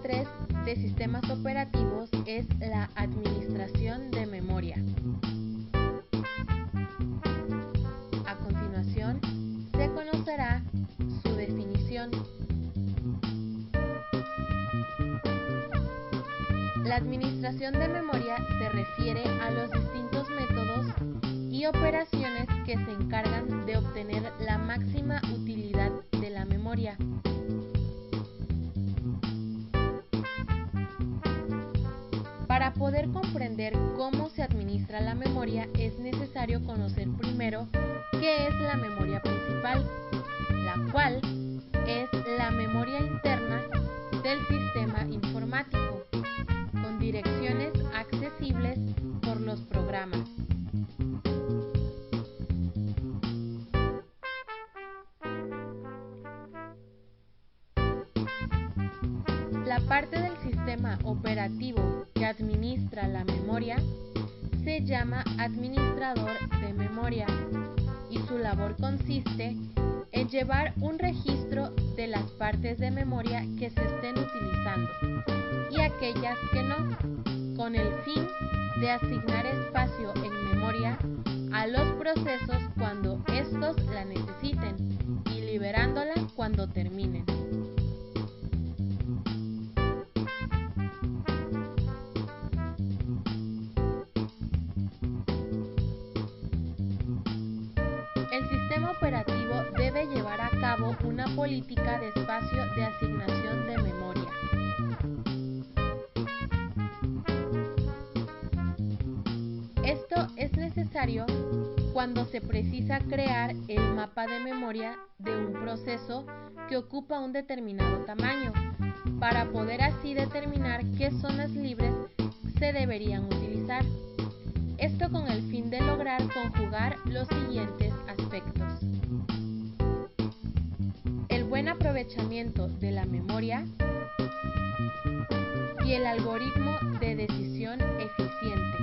3 de sistemas operativos es la administración de memoria. A continuación, se conocerá su definición. La administración de memoria se refiere a los distintos métodos y operaciones que se encargan de obtener la máxima utilidad de la memoria. Para poder comprender cómo se administra la memoria es necesario conocer primero qué es la memoria principal, la cual es la memoria interna del sistema informático, con direcciones accesibles por los programas. La parte del sistema operativo que administra la memoria se llama administrador de memoria y su labor consiste en llevar un registro de las partes de memoria que se estén utilizando y aquellas que no, con el fin de asignar espacio en memoria a los procesos cuando estos la necesiten y liberándola cuando terminen. El sistema operativo debe llevar a cabo una política de espacio de asignación de memoria. Esto es necesario cuando se precisa crear el mapa de memoria de un proceso que ocupa un determinado tamaño, para poder así determinar qué zonas libres se deberían utilizar. Esto con el fin de lograr conjugar los siguientes aspectos: el buen aprovechamiento de la memoria y el algoritmo de decisión eficiente.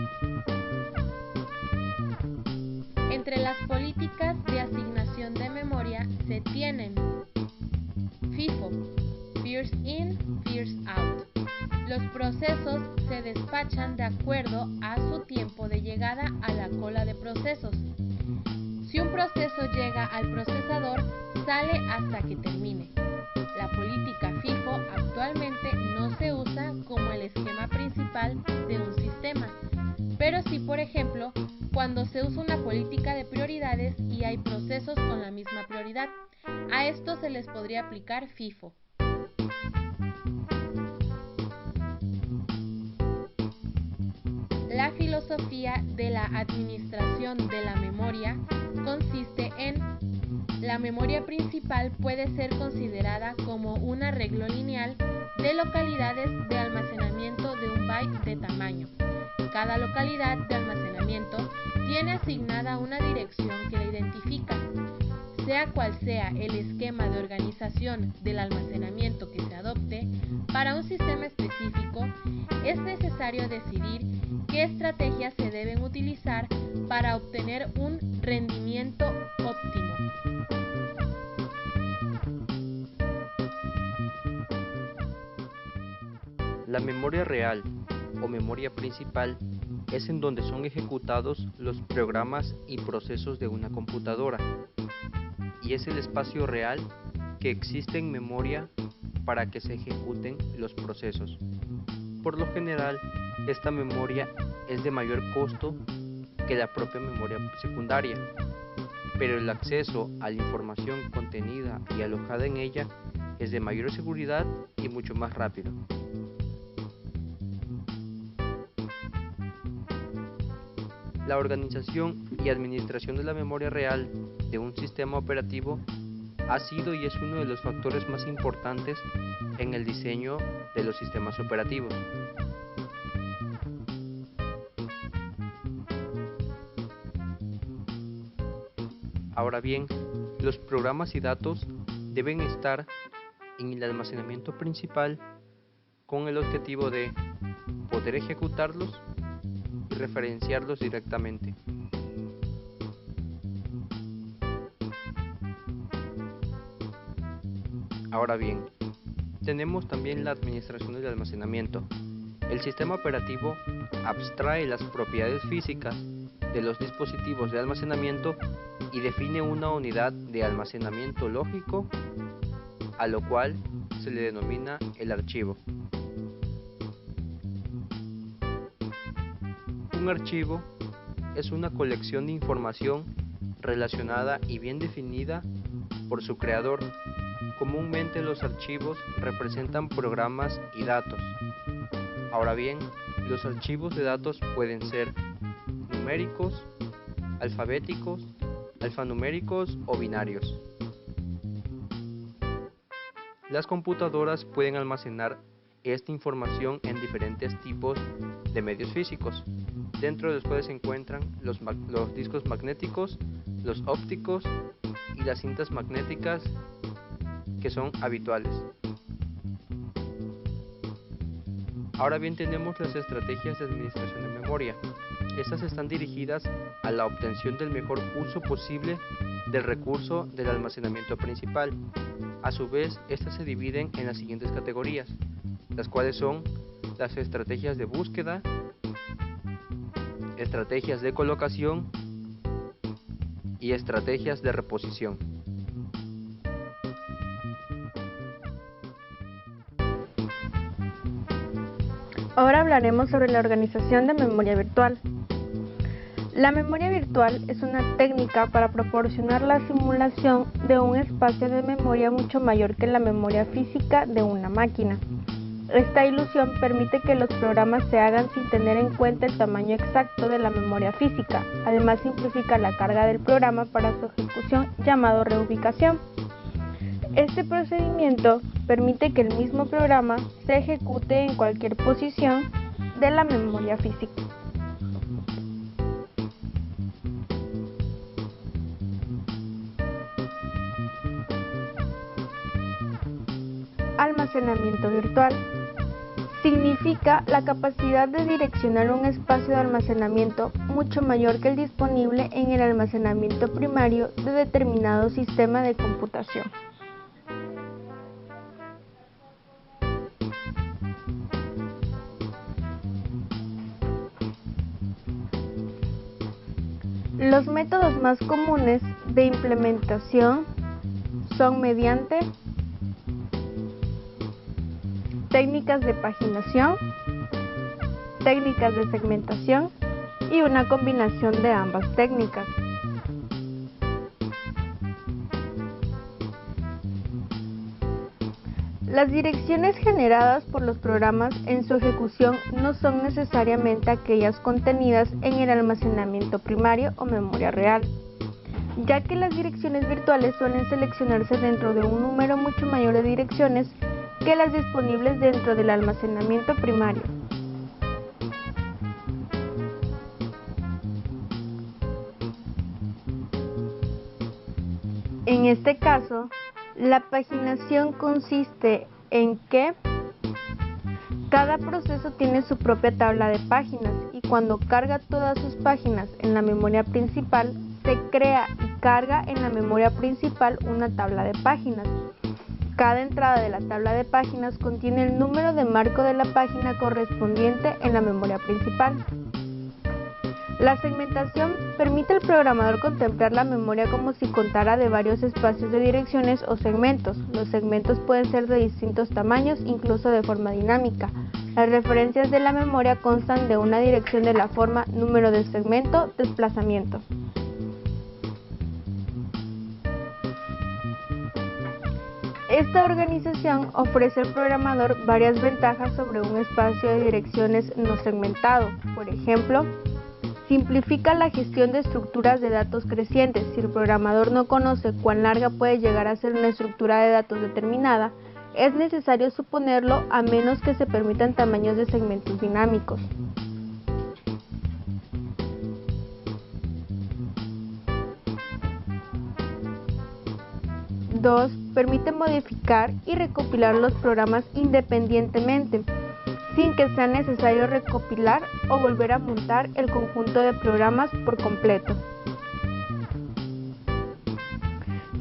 Entre las políticas de asignación de memoria se tienen FIFO, First In, First Out. Los procesos se despachan de acuerdo a su tiempo de llegada a la cola de procesos. Si un proceso llega al procesador, sale hasta que termine. La política FIFO actualmente no se usa como el esquema principal de un sistema, pero sí, por ejemplo, cuando se usa una política de prioridades y hay procesos con la misma prioridad. A esto se les podría aplicar FIFO. La filosofía de la administración de la memoria consiste en: la memoria principal puede ser considerada como un arreglo lineal de localidades de almacenamiento de un byte de tamaño. Cada localidad de almacenamiento tiene asignada una dirección que la identifica. Sea cual sea el esquema de organización del almacenamiento que se adopte para un sistema específico, es necesario decidir qué estrategias se deben utilizar para obtener un rendimiento óptimo. La memoria real o memoria principal es en donde son ejecutados los programas y procesos de una computadora, y es el espacio real que existe en memoria para que se ejecuten los procesos. Por lo general, esta memoria es de mayor costo que la propia memoria secundaria, pero el acceso a la información contenida y alojada en ella es de mayor seguridad y mucho más rápido. La organización y administración de la memoria real de un sistema operativo ha sido y es uno de los factores más importantes en el diseño de los sistemas operativos. Ahora bien, los programas y datos deben estar en el almacenamiento principal con el objetivo de poder ejecutarlos y referenciarlos directamente. Ahora bien, Tenemos también la administración del almacenamiento. El sistema operativo abstrae las propiedades físicas de los dispositivos de almacenamiento y define una unidad de almacenamiento lógico, a lo cual se le denomina el archivo. Un archivo es una colección de información relacionada y bien definida por su creador. Comúnmente los archivos representan programas y datos. Ahora bien, los archivos de datos pueden ser numéricos, alfabéticos, alfanuméricos o binarios. Las computadoras pueden almacenar esta información en diferentes tipos de medios físicos, dentro de los cuales se encuentran los discos magnéticos, los ópticos y las cintas magnéticas, que son habituales. Ahora bien, tenemos las estrategias de administración de memoria. Estas están dirigidas a la obtención del mejor uso posible del recurso del almacenamiento principal. A su vez, estas se dividen en las siguientes categorías, las cuales son las estrategias de búsqueda, estrategias de colocación y estrategias de reposición. Ahora hablaremos sobre la organización de memoria virtual. La memoria virtual es una técnica para proporcionar la simulación de un espacio de memoria mucho mayor que la memoria física de una máquina. Esta ilusión permite que los programas se hagan sin tener en cuenta el tamaño exacto de la memoria física. Además, simplifica la carga del programa para su ejecución, llamado reubicación. Este procedimiento permite que el mismo programa se ejecute en cualquier posición de la memoria física. Almacenamiento virtual significa la capacidad de direccionar un espacio de almacenamiento mucho mayor que el disponible en el almacenamiento primario de determinado sistema de computación. Los métodos más comunes de implementación son mediante técnicas de paginación, técnicas de segmentación y una combinación de ambas técnicas. Las direcciones generadas por los programas en su ejecución no son necesariamente aquellas contenidas en el almacenamiento primario o memoria real, ya que las direcciones virtuales suelen seleccionarse dentro de un número mucho mayor de direcciones que las disponibles dentro del almacenamiento primario. En este caso, la paginación consiste en que cada proceso tiene su propia tabla de páginas y cuando carga todas sus páginas en la memoria principal, se crea y carga en la memoria principal una tabla de páginas. Cada entrada de la tabla de páginas contiene el número de marco de la página correspondiente en la memoria principal. La segmentación permite al programador contemplar la memoria como si contara de varios espacios de direcciones o segmentos. Los segmentos pueden ser de distintos tamaños, incluso de forma dinámica. Las referencias de la memoria constan de una dirección de la forma número de segmento, desplazamiento. Esta organización ofrece al programador varias ventajas sobre un espacio de direcciones no segmentado. Por ejemplo, simplifica la gestión de estructuras de datos crecientes. Si el programador no conoce cuán larga puede llegar a ser una estructura de datos determinada, es necesario suponerlo a menos que se permitan tamaños de segmentos dinámicos. Dos, permite modificar y recopilar los programas independientemente, sin que sea necesario recopilar o volver a montar el conjunto de programas por completo.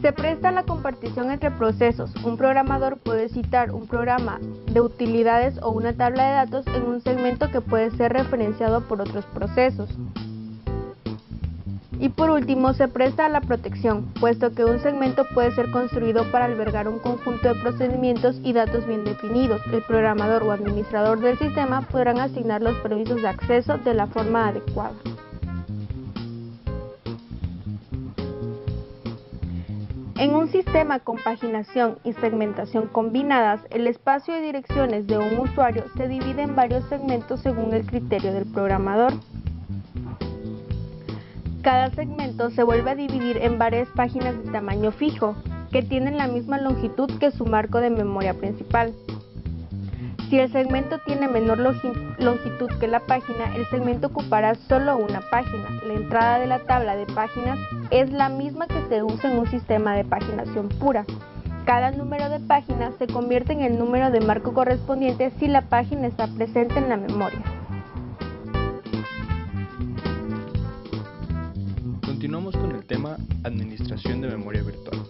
Se presta la compartición entre procesos. Un programador puede citar un programa de utilidades o una tabla de datos en un segmento que puede ser referenciado por otros procesos. Y por último, se presta a la protección, puesto que un segmento puede ser construido para albergar un conjunto de procedimientos y datos bien definidos. El programador o administrador del sistema podrán asignar los permisos de acceso de la forma adecuada. En un sistema con paginación y segmentación combinadas, el espacio de direcciones de un usuario se divide en varios segmentos según el criterio del programador. Cada segmento se vuelve a dividir en varias páginas de tamaño fijo, que tienen la misma longitud que su marco de memoria principal. Si el segmento tiene menor longitud que la página, el segmento ocupará solo una página. La entrada de la tabla de páginas es la misma que se usa en un sistema de paginación pura. Cada número de páginas se convierte en el número de marco correspondiente si la página está presente en la memoria. Continuamos con el tema administración de memoria virtual.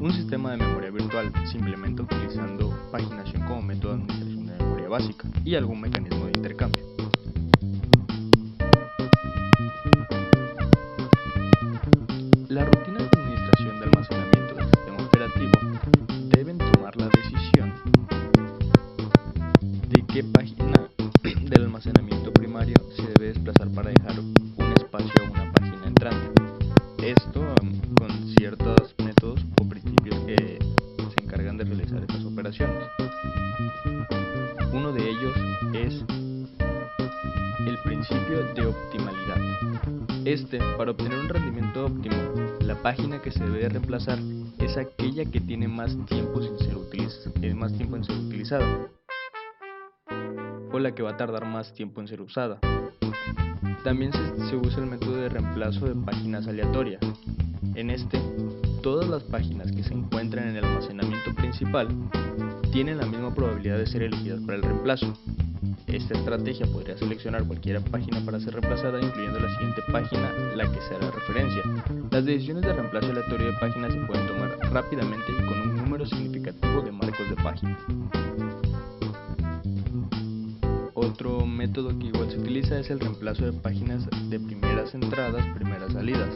Un sistema de memoria virtual se implementa utilizando paginación como método de administración de memoria básica y algún mecanismo de intercambio. Las rutinas de administración de almacenamiento del sistema operativo deben tomar la decisión de qué página del almacenamiento primario se debe desplazar para dejar un espacio a una página entrante. Esto con ciertos métodos o principios que se encargan de realizar estas operaciones. Uno de ellos es el principio de optimalidad. Para obtener un rendimiento óptimo, la página que se debe reemplazar es aquella que tiene más tiempo en ser utilizada, o la que va a tardar más tiempo en ser usada. También se usa el método de reemplazo de páginas aleatorias. En todas las páginas que se encuentran en el almacenamiento principal tienen la misma probabilidad de ser elegidas para el reemplazo. Esta estrategia podría seleccionar cualquier página para ser reemplazada, incluyendo la siguiente página, la que se hará referencia. Las decisiones de reemplazo aleatorio de páginas se pueden tomar rápidamente y con un número significativo de marcos de página. Otro método que igual se utiliza es el reemplazo de páginas de primeras entradas, primeras salidas,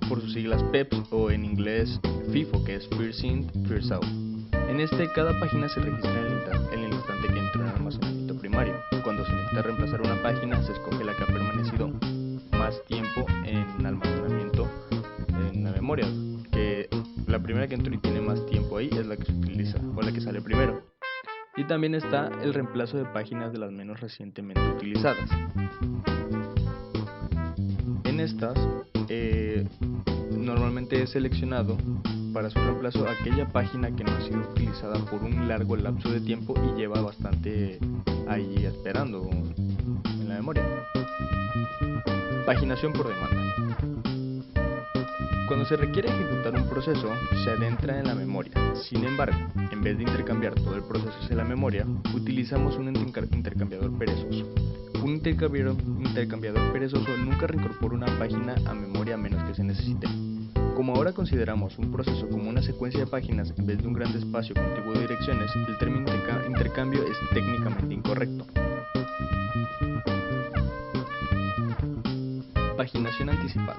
por sus siglas PEPs o en inglés FIFO, que es First In, First Out. En cada página se registra en el instante que entró en el almacenamiento primario. Cuando se necesita reemplazar una página, se escoge la que ha permanecido más tiempo en almacenamiento en la memoria, que la primera que entró y tiene más tiempo ahí es la que se utiliza o la que sale primero. Y también está el reemplazo de páginas de las menos recientemente utilizadas. En estas, normalmente es seleccionado para su reemplazo aquella página que no ha sido utilizada por un largo lapso de tiempo y lleva bastante ahí esperando en la memoria. Paginación por demanda. Cuando se requiere ejecutar un proceso, se adentra en la memoria. Sin embargo, en vez de intercambiar todo el proceso hacia la memoria, utilizamos un intercambiador perezoso. Un intercambiador perezoso nunca reincorpora una página a memoria a menos que se necesite. Como ahora consideramos un proceso como una secuencia de páginas en vez de un gran espacio contiguo de direcciones, el término intercambio es técnicamente incorrecto. Paginación anticipada.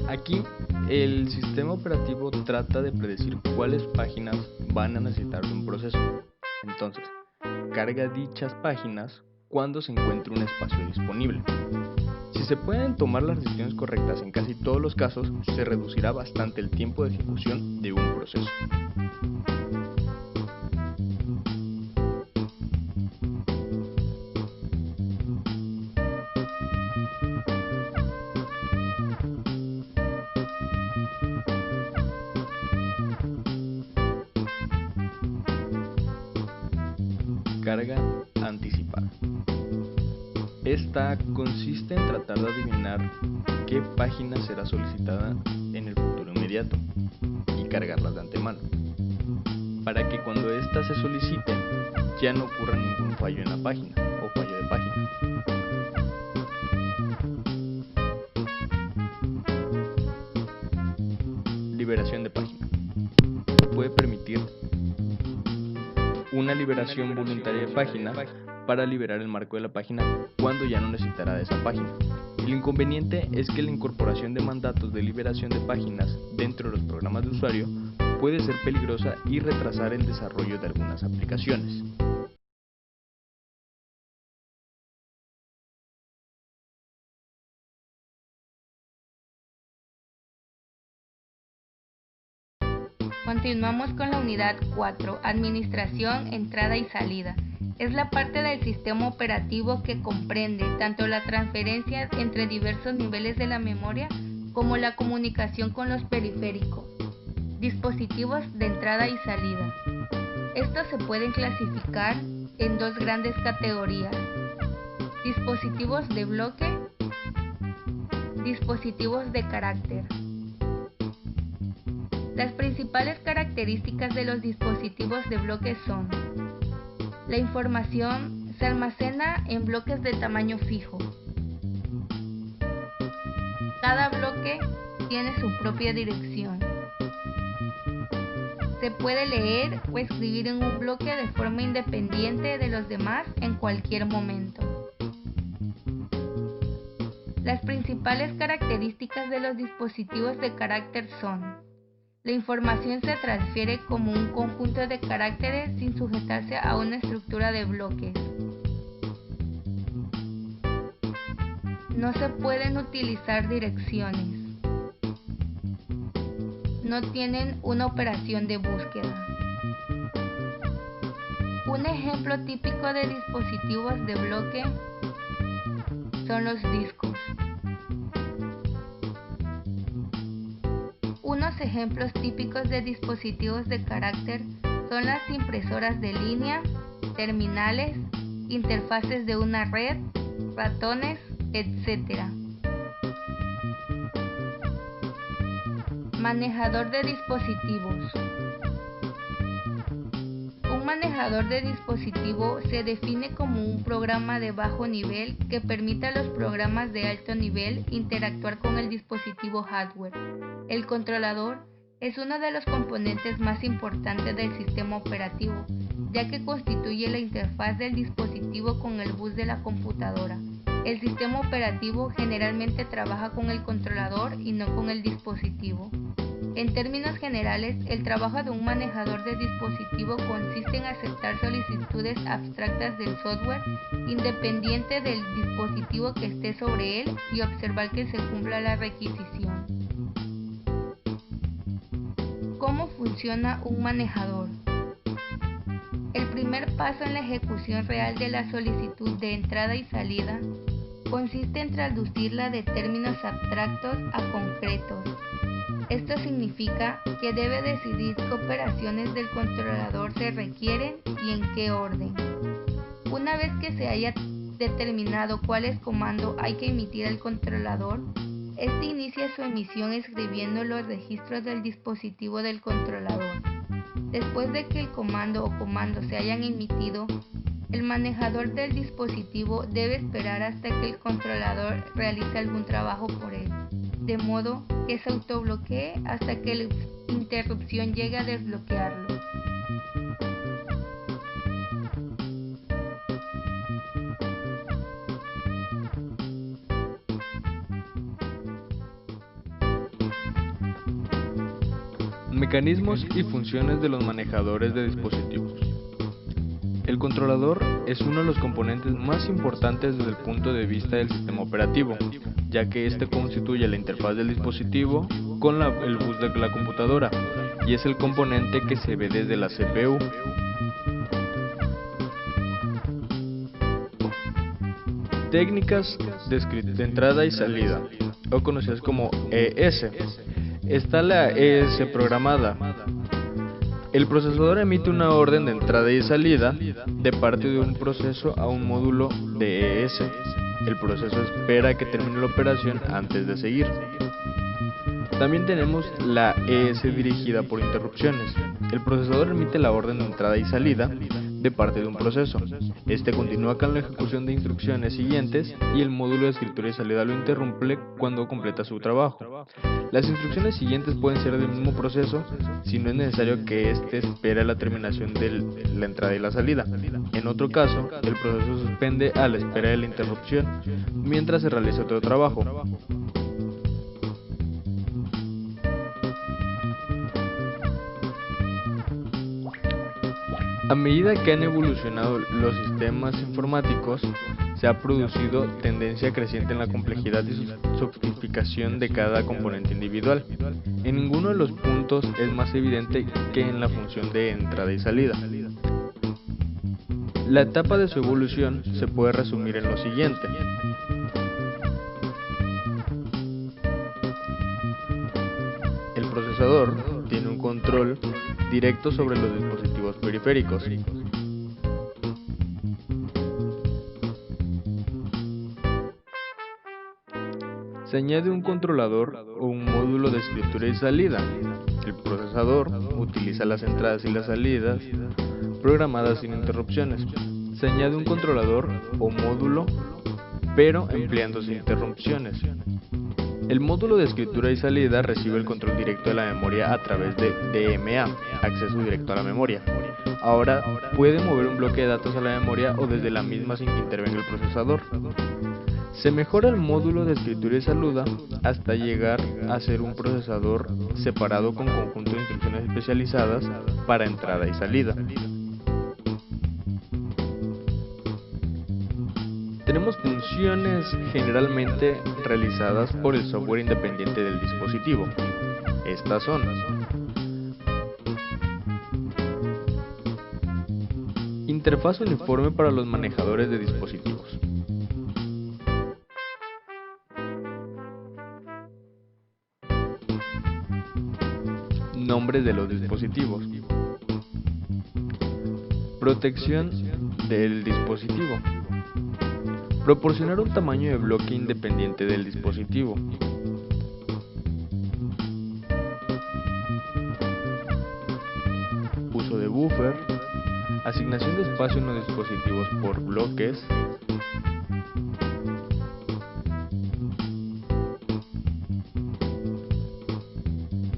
Aquí, el sistema operativo trata de predecir cuáles páginas van a necesitar de un proceso. Entonces, carga dichas páginas cuando se encuentre un espacio disponible. Si se pueden tomar las decisiones correctas en casi todos los casos, se reducirá bastante el tiempo de ejecución de un proceso. Carga anticipada. Esta consiste en tratar de adivinar qué página será solicitada en el futuro inmediato y cargarlas de antemano, para que cuando ésta se solicite ya no ocurra ningún fallo en la página o fallo de página. liberación de página. Se puede permitir una liberación voluntaria de página para liberar el marco de la página cuando ya no necesitará de esa página. El inconveniente es que la incorporación de mandatos de liberación de páginas dentro de los programas de usuario puede ser peligrosa y retrasar el desarrollo de algunas aplicaciones. Continuamos con la unidad 4, Administración, entrada y salida. Es la parte del sistema operativo que comprende tanto la transferencia entre diversos niveles de la memoria como la comunicación con los periféricos. Dispositivos de entrada y salida. Estos se pueden clasificar en dos grandes categorías: dispositivos de bloque, dispositivos de carácter. Las principales características de los dispositivos de bloque son: la información se almacena en bloques de tamaño fijo. Cada bloque tiene su propia dirección. Se puede leer o escribir en un bloque de forma independiente de los demás en cualquier momento. Las principales características de los dispositivos de carácter son: la información se transfiere como un conjunto de caracteres sin sujetarse a una estructura de bloques. No se pueden utilizar direcciones. No tienen una operación de búsqueda. Un ejemplo típico de dispositivos de bloque son los discos. Unos ejemplos típicos de dispositivos de carácter son las impresoras de línea, terminales, interfaces de una red, ratones, etc. Manejador de dispositivos. Un manejador de dispositivo se define como un programa de bajo nivel que permite a los programas de alto nivel interactuar con el dispositivo hardware. El controlador es uno de los componentes más importantes del sistema operativo, ya que constituye la interfaz del dispositivo con el bus de la computadora. El sistema operativo generalmente trabaja con el controlador y no con el dispositivo. En términos generales, el trabajo de un manejador de dispositivo consiste en aceptar solicitudes abstractas del software independiente del dispositivo que esté sobre él y observar que se cumpla la requisición. ¿Cómo funciona un manejador? El primer paso en la ejecución real de la solicitud de entrada y salida consiste en traducirla de términos abstractos a concretos. Esto significa que debe decidir qué operaciones del controlador se requieren y en qué orden. Una vez que se haya determinado cuáles comandos hay que emitir al controlador, este inicia su emisión escribiendo los registros del dispositivo del controlador. Después de que el comando o comandos se hayan emitido, el manejador del dispositivo debe esperar hasta que el controlador realice algún trabajo por él, de modo que se autobloquee hasta que la interrupción llegue a desbloquearlo. Mecanismos y funciones de los manejadores de dispositivos. El controlador es uno de los componentes más importantes desde el punto de vista del sistema operativo, ya que este constituye la interfaz del dispositivo con el bus de la computadora y es el componente que se ve desde la CPU. Técnicas de entrada y salida, o conocidas como ES. Está la ES programada. El procesador emite una orden de entrada y salida de parte de un proceso a un módulo de ES. El proceso espera que termine la operación antes de seguir. También tenemos la ES dirigida por interrupciones. El procesador emite la orden de entrada y salida de parte de un proceso. Este continúa con la ejecución de instrucciones siguientes y el módulo de escritura y salida lo interrumpe cuando completa su trabajo. Las instrucciones siguientes pueden ser del mismo proceso si no es necesario que éste espere la terminación de la entrada y la salida. En otro caso, el proceso suspende a la espera de la interrupción mientras se realiza otro trabajo. A medida que han evolucionado los sistemas informáticos, se ha producido tendencia creciente en la complejidad y sofisticación de cada componente individual. En ninguno de los puntos es más evidente que en la función de entrada y salida. La etapa de su evolución se puede resumir en lo siguiente. El procesador tiene un control directo sobre los dispositivos periféricos. Se añade un controlador o un módulo de escritura y salida. El procesador utiliza las entradas y las salidas programadas sin interrupciones. Se añade un controlador o módulo, pero empleándose interrupciones. El módulo de escritura y salida recibe el control directo de la memoria a través de DMA, acceso directo a la memoria. Ahora puede mover un bloque de datos a la memoria o desde la misma sin que intervenga el procesador. Se mejora el módulo de escritura y salida hasta llegar a ser un procesador separado con conjunto de instrucciones especializadas para entrada y salida. Tenemos funciones generalmente realizadas por el software independiente del dispositivo. Estas son: interfaz uniforme para los manejadores de dispositivos. Nombres de los dispositivos. Protección del dispositivo. Proporcionar un tamaño de bloque independiente del dispositivo. Uso de buffer. Asignación de espacio en los dispositivos por bloques.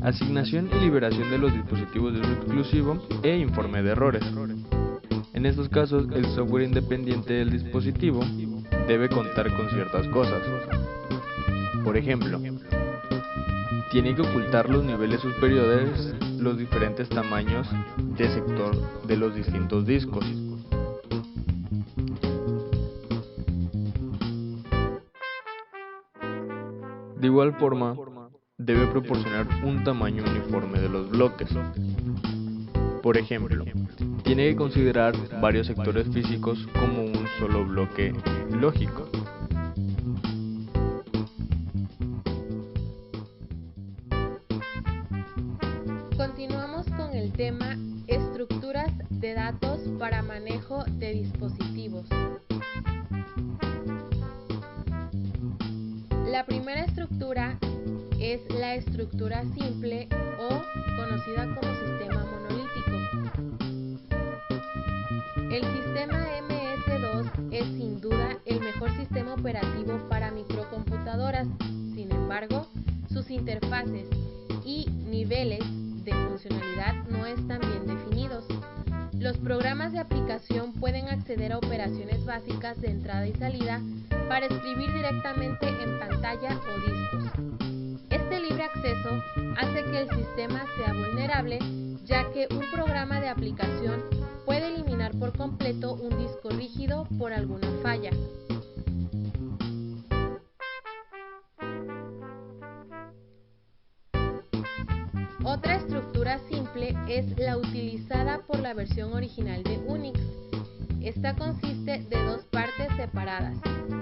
Asignación y liberación de los dispositivos de uso exclusivo e informe de errores. En estos casos, el software independiente del dispositivo debe contar con ciertas cosas. Por ejemplo, tiene que ocultar los niveles superiores, los diferentes tamaños de sector de los distintos discos. De igual forma, debe proporcionar un tamaño uniforme de los bloques. Por ejemplo, tiene que considerar varios sectores físicos como un solo bloque lógico. Continuamos con el tema estructuras de datos para manejo de dispositivos. La primera estructura es la estructura simple o conocida como sistema monolítico. El sistema MS2 es sin duda el mejor sistema operativo para microcomputadoras. Sin embargo, sus interfaces y niveles de funcionalidad no están bien definidos. Los programas de aplicación pueden acceder a operaciones básicas de entrada y salida para escribir directamente en pantalla o discos. Este libre acceso hace que el sistema sea vulnerable, ya que un programa de aplicación puede eliminar por completo un disco rígido por alguna falla. Otra estructura simple es la utilizada por la versión original de Unix. Esta consiste de dos partes separadas,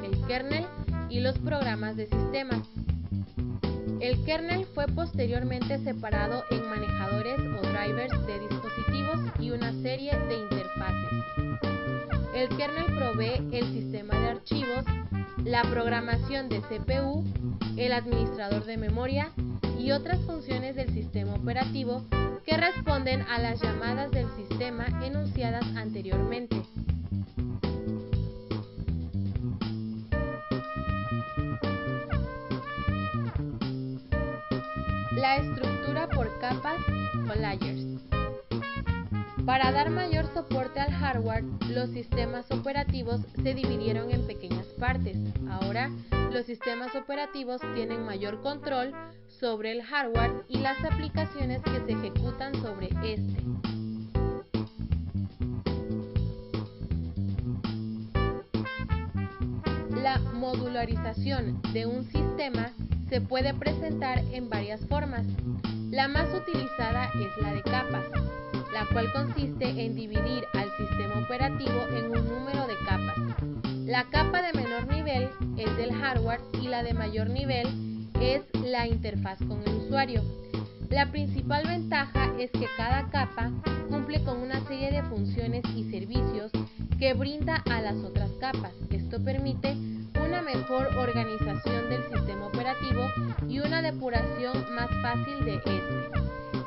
el kernel y los programas de sistemas. El kernel fue posteriormente separado en manejadores o drivers de dispositivos y una serie de interfaces. El kernel provee el sistema de archivos, la programación de CPU, el administrador de memoria y otras funciones del sistema operativo que responden a las llamadas del sistema en un cierto enunciadas anteriormente. La estructura por capas o layers. Para dar mayor soporte al hardware, los sistemas operativos se dividieron en pequeñas partes. Ahora, los sistemas operativos tienen mayor control sobre el hardware y las aplicaciones que se ejecutan sobre este. La modularización de un sistema se puede presentar en varias formas. La más utilizada es la de capas, la cual consiste en dividir al sistema operativo en un número de capas. La capa de menor nivel es del hardware y la de mayor nivel es la interfaz con el usuario. La principal ventaja es que cada capa cumple con una serie de funciones y servicios que brinda a las otras capas. Esto permite una mejor organización del sistema operativo y una depuración más fácil de este.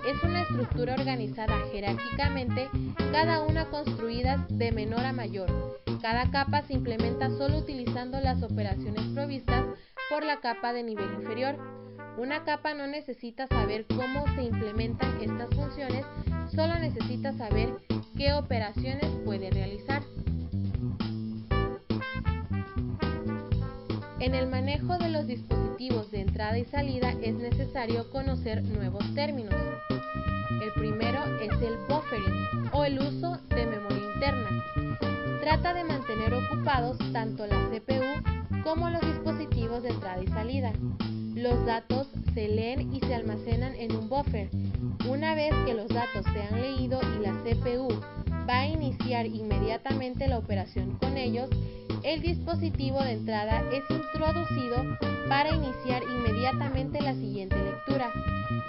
Es una estructura organizada jerárquicamente, cada una construidas de menor a mayor. Cada capa se implementa solo utilizando las operaciones provistas por la capa de nivel inferior. Una capa no necesita saber cómo se implementan estas funciones, solo necesita saber qué operaciones puede realizar. En el manejo de los dispositivos de entrada y salida es necesario conocer nuevos términos. El primero es el buffering o el uso de memoria interna. Trata de mantener ocupados tanto la CPU como los dispositivos de entrada y salida. Los datos se leen y se almacenan en un buffer. Una vez que los datos se han leído y la CPU va a iniciar inmediatamente la operación con ellos, el dispositivo de entrada es introducido para iniciar inmediatamente la siguiente lectura.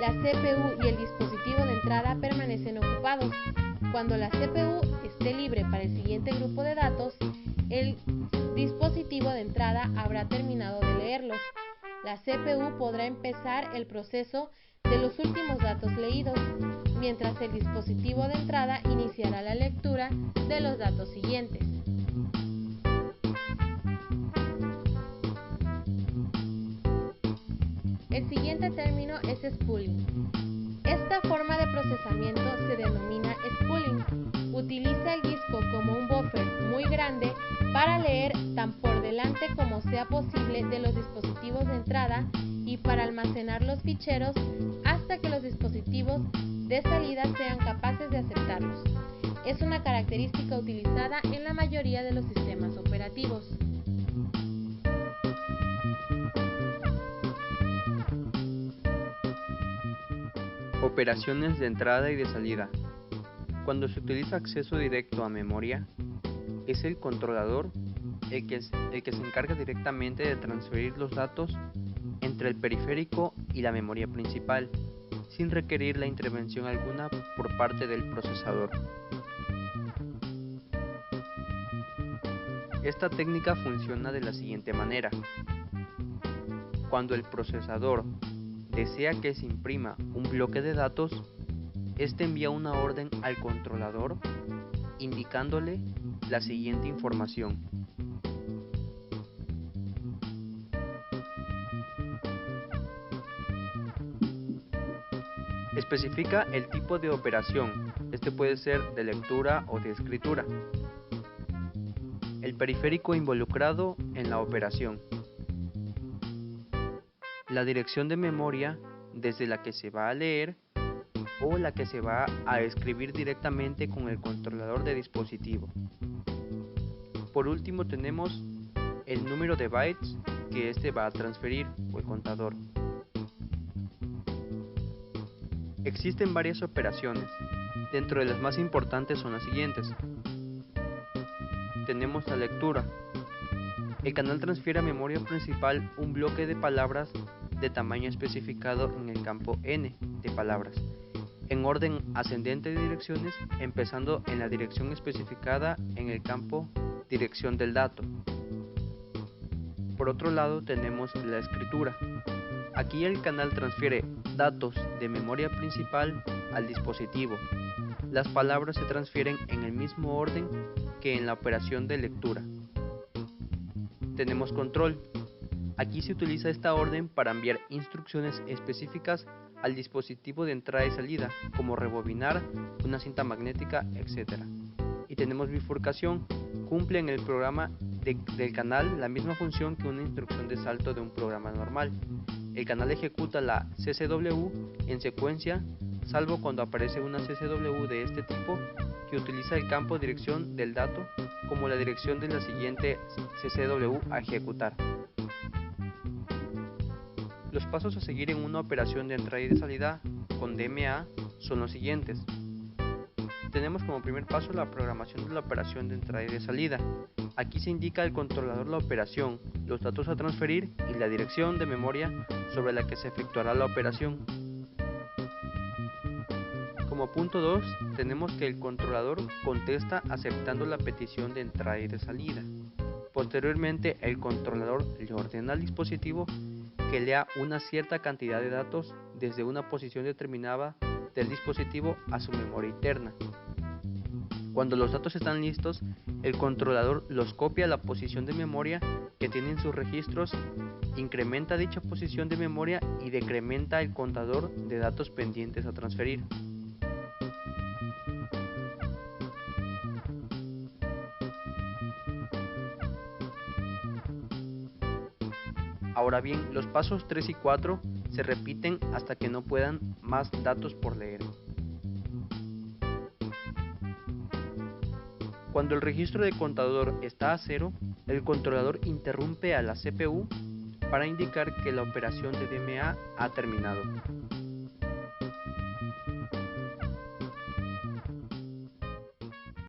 La CPU y el dispositivo de entrada permanecen ocupados. Cuando la CPU esté libre para el siguiente grupo de datos, el dispositivo de entrada habrá terminado de leerlos. La CPU podrá empezar el proceso de los últimos datos leídos, mientras el dispositivo de entrada iniciará la lectura de los datos siguientes. El siguiente término es spooling. Esta forma de procesamiento se denomina spooling. Utiliza el disco como un buffer muy grande para leer tan por delante como sea posible de los dispositivos de entrada y para almacenar los ficheros hasta que los dispositivos de salida sean capaces de aceptarlos. Es una característica utilizada en la mayoría de los sistemas operativos. Operaciones de entrada y de salida. Cuando se utiliza acceso directo a memoria, es el controlador el que se encarga directamente de transferir los datos entre el periférico y la memoria principal, sin requerir la intervención alguna por parte del procesador. Esta técnica funciona de la siguiente manera. Cuando el procesador desea que se imprima un bloque de datos, este envía una orden al controlador indicándole la siguiente información. Especifica el tipo de operación, este puede ser de lectura o de escritura. El periférico involucrado en la operación. La dirección de memoria desde la que se va a leer o la que se va a escribir directamente con el controlador de dispositivo. Por último tenemos el número de bytes que este va a transferir o el contador. Existen varias operaciones. Dentro de las más importantes son las siguientes. Tenemos la lectura. El canal transfiere a memoria principal un bloque de palabras de tamaño especificado en el campo N de palabras, en orden ascendente de direcciones, empezando en la dirección especificada en el campo dirección del dato. Por otro lado tenemos la escritura. Aquí el canal transfiere datos de memoria principal al dispositivo. las palabras se transfieren en el mismo orden que en la operación de lectura. Tenemos control. Aquí se utiliza esta orden para enviar instrucciones específicas al dispositivo de entrada y salida, como rebobinar, una cinta magnética, etc. Y tenemos bifurcación. Cumple en el programa del canal la misma función que una instrucción de salto de un programa normal. El canal ejecuta la CCW en secuencia, salvo cuando aparece una CCW de este tipo que utiliza el campo dirección del dato como la dirección de la siguiente CCW a ejecutar. Los pasos a seguir en una operación de entrada y de salida con DMA son los siguientes. Tenemos como primer paso la programación de la operación de entrada y de salida. Aquí se indica al controlador la operación, los datos a transferir y la dirección de memoria sobre la que se efectuará la operación. Como punto 2, tenemos que el controlador contesta aceptando la petición de entrada y de salida. Posteriormente, el controlador le ordena al dispositivo que lea una cierta cantidad de datos desde una posición determinada del dispositivo a su memoria interna. Cuando los datos están listos, el controlador los copia a la posición de memoria que tiene en sus registros, incrementa dicha posición de memoria y decrementa el contador de datos pendientes a transferir. Ahora bien, los pasos 3 y 4 se repiten hasta que no puedan más datos por leer. Cuando el registro de contador está a 0, el controlador interrumpe a la CPU para indicar que la operación de DMA ha terminado.